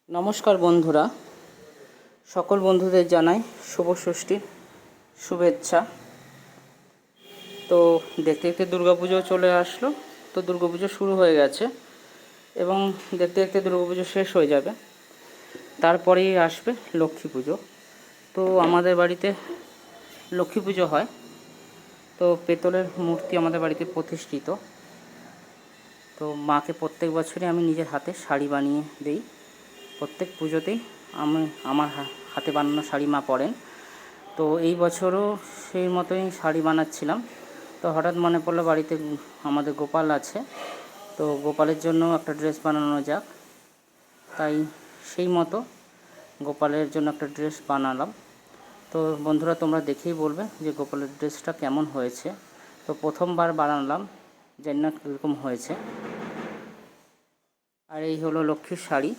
নমস্কার বন্ধুরা, সকল বন্ধুদের জানাই শুভ ষষ্ঠীর শুভেচ্ছা। তো দেখতে দেখতে দুর্গাপুজো চলে আসলো। তো দুর্গাপুজো শুরু হয়ে গেছে এবং দেখতে দেখতে দুর্গাপুজো শেষ হয়ে যাবে, তারপরেই আসবে লক্ষ্মী পুজো। তো আমাদের বাড়িতে লক্ষ্মী পুজো হয়। তো পেতলের মূর্তি আমাদের বাড়িতে প্রতিষ্ঠিত। তো মাকে প্রত্যেক বছরই আমি নিজের হাতে শাড়ি বানিয়ে দিই। প্রত্যেক পুজোতেই আমার হাতে বানানো শাড়ি মা পরেন। তো এই বছরও সেই মতোই শাড়ি বানাচ্ছিলাম। তো হঠাৎ মনে পড়লো বাড়িতে আমাদের গোপাল আছে, তো গোপালের জন্য একটা ড্রেস বানানো যাক। তাই সেই মতো গোপালের জন্য একটা ড্রেস বানালাম। তো বন্ধুরা, তোমরা দেখেই বলবে যে গোপালের ড্রেসটা কেমন হয়েছে। তো প্রথমবার বানালাম, জানি না কীরকম হয়েছে। আর এই হলো লক্ষ্মীর শাড়ি।